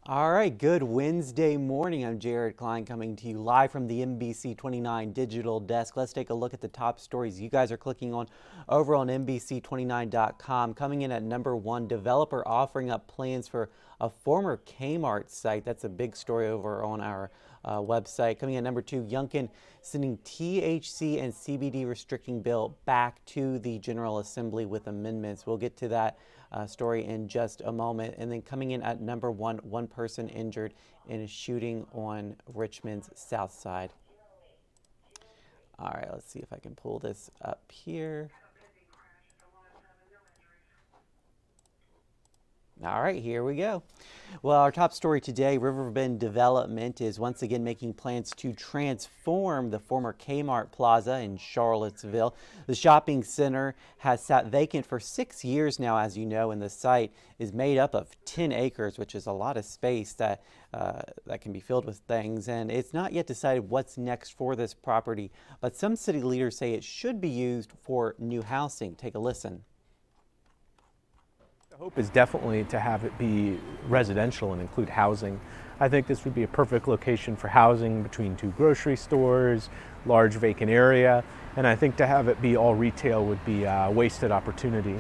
All right, good Wednesday morning. I'm Jared Klein coming to you live from the NBC29 Digital Desk. Let's take a look at the top stories you guys are clicking on over on NBC29.com. Coming in at number one, developer offering up plans for a former Kmart site. That's a big story over on our website. Coming in at number two, Youngkin sending THC and CBD restricting bill back to the General Assembly with amendments. We'll get to that story in just a moment. And then coming in at number one person injured in a shooting on Richmond's south side. All right, let's see if I can pull this up here. All right, here we go. Well, our top story today, Riverbend Development is once again making plans to transform the former Kmart Plaza in Charlottesville. The shopping center has sat vacant for 6 years now, as you know, and the site is made up of 10 acres, which is a lot of space that can be filled with things. And it's not yet decided what's next for this property, but some city leaders say it should be used for new housing. Take a listen. The hope is definitely to have it be residential and include housing. I think this would be a perfect location for housing between two grocery stores, large vacant area, and I think to have it be all retail would be a wasted opportunity.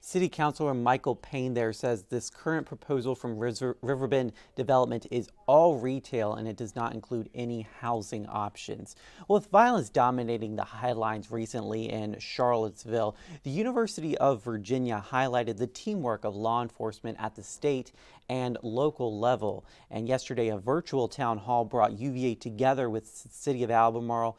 City Councilor Michael Payne there says this current proposal from Riverbend Development is all retail and it does not include any housing options. Well, with violence dominating the headlines recently in Charlottesville, the University of Virginia highlighted the teamwork of law enforcement at the state and local level. And yesterday, a virtual town hall brought UVA together with the City of Albemarle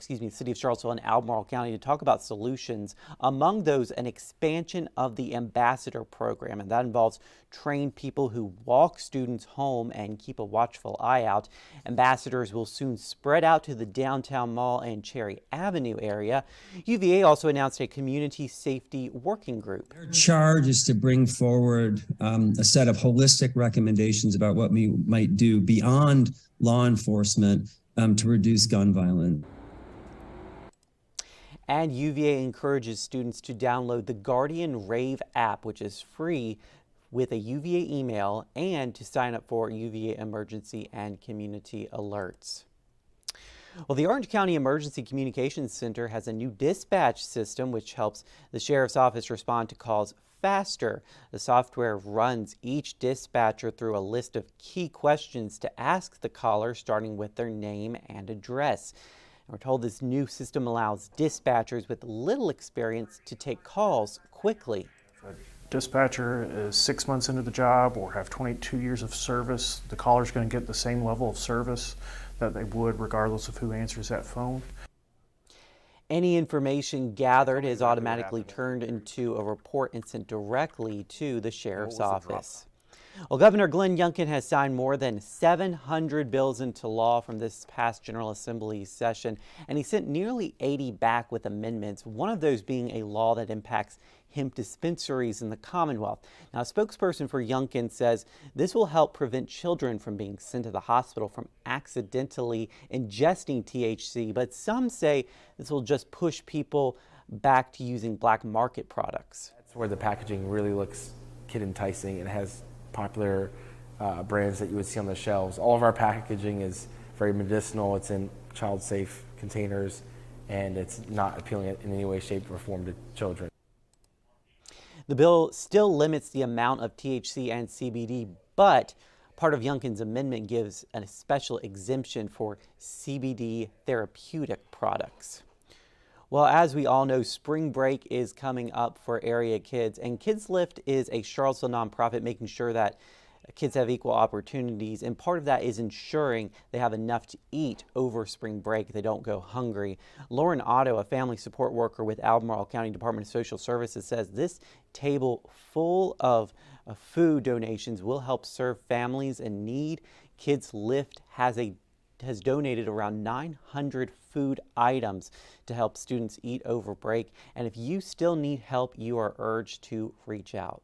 City of Charlottesville and Albemarle County to talk about solutions. Among those, an expansion of the ambassador program, and that involves trained people who walk students home and keep a watchful eye out. Ambassadors will soon spread out to the downtown mall and Cherry Avenue area. UVA also announced a community safety working group. Their charge is to bring forward a set of holistic recommendations about what we might do beyond law enforcement to reduce gun violence. And UVA encourages students to download the Guardian Rave app, which is free with a UVA email, and to sign up for UVA emergency and community alerts. Well, the Orange County Emergency Communications Center has a new dispatch system which helps the Sheriff's Office respond to calls faster. The software runs each dispatcher through a list of key questions to ask the caller, starting with their name and address. And we're told this new system allows dispatchers with little experience to take calls quickly. If a dispatcher is 6 months into the job or have 22 years of service, the caller's going to get the same level of service that they would regardless of who answers that phone. Any information gathered is automatically turned into a report and sent directly to the Sheriff's Office. Well, Governor Glenn Youngkin has signed more than 700 bills into law from this past General Assembly session, and he sent nearly 80 back with amendments, one of those being a law that impacts hemp dispensaries in the Commonwealth. Now, a spokesperson for Youngkin says this will help prevent children from being sent to the hospital from accidentally ingesting THC, but some say this will just push people back to using black market products. That's where the packaging really looks kid enticing. It has popular brands that you would see on the shelves. All of our packaging is very medicinal. It's in child-safe containers, and it's not appealing in any way, shape, or form to children. The bill still limits the amount of THC and CBD, but part of Youngkin's amendment gives a special exemption for CBD therapeutic products. Well, as we all know, spring break is coming up for area kids, and Kids Lift is a Charlottesville nonprofit making sure that kids have equal opportunities, and part of that is ensuring they have enough to eat over spring break. They don't go hungry. Lauren Otto, a family support worker with Albemarle County Department of Social Services, says this table full of food donations will help serve families in need. Kids Lift has donated around 900 food items to help students eat over break. And if you still need help, you are urged to reach out.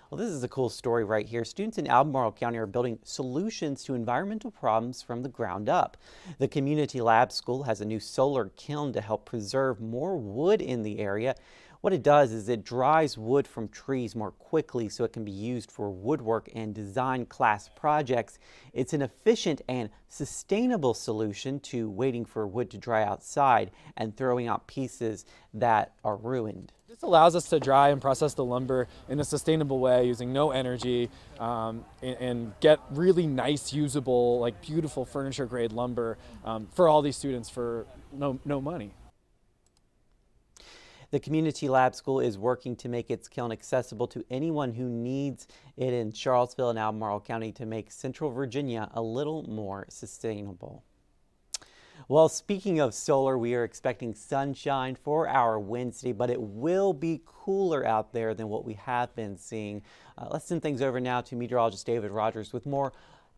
Well, this is a cool story right here. Students in Albemarle County are building solutions to environmental problems from the ground up. The Community Lab School has a new solar kiln to help preserve more wood in the area. What it does is it dries wood from trees more quickly so it can be used for woodwork and design class projects. It's an efficient and sustainable solution to waiting for wood to dry outside and throwing out pieces that are ruined. This allows us to dry and process the lumber in a sustainable way using no energy and get really nice, usable, like beautiful furniture grade lumber for all these students for no money. The Community Lab School is working to make its kiln accessible to anyone who needs it in Charlottesville and Albemarle County to make Central Virginia a little more sustainable. Well, speaking of solar, we are expecting sunshine for our Wednesday, but it will be cooler out there than what we have been seeing. Let's send things over now to meteorologist David Rogers with more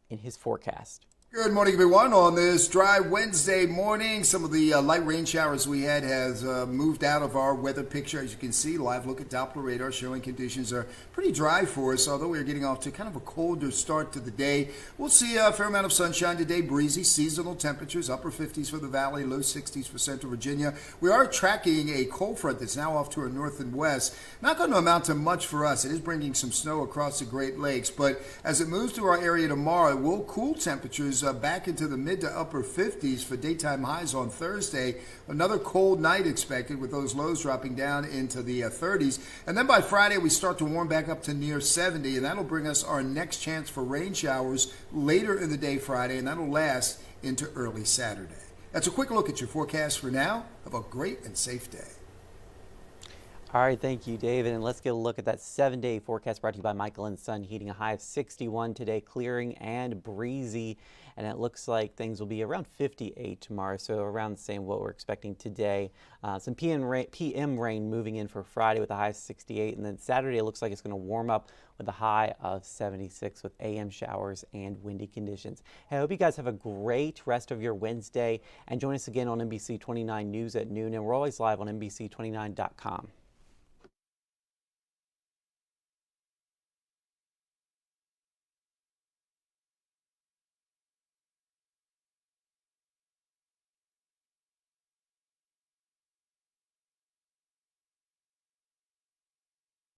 in his forecast. Good morning, everyone. On this dry Wednesday morning, some of the light rain showers we had has moved out of our weather picture. As you can see, live look at Doppler radar showing conditions are pretty dry for us, although we're getting off to kind of a colder start to the day. We'll see a fair amount of sunshine today, breezy, seasonal temperatures, upper 50s for the valley, low 60s for Central Virginia. We are tracking a cold front that's now off to our north and west. Not going to amount to much for us. It is bringing some snow across the Great Lakes, but as it moves through our area tomorrow, it will cool temperatures back into the mid to upper 50s for daytime highs on Thursday. Another cold night expected with those lows dropping down into the 30s. And then by Friday, we start to warm back up to near 70, and that'll bring us our next chance for rain showers later in the day Friday, and that'll last into early Saturday. That's a quick look at your forecast for now. Have a great and safe day. All right, thank you, David. And let's get a look at that 7-day forecast brought to you by Michael & Son Heating. A high of 61 today, clearing and breezy. And it looks like things will be around 58 tomorrow, so around the same what we're expecting today. Some PM rain moving in for Friday with a high of 68. And then Saturday, it looks like it's going to warm up with a high of 76 with AM showers and windy conditions. Hey, I hope you guys have a great rest of your Wednesday. And join us again on NBC29 News at noon. And we're always live on NBC29.com.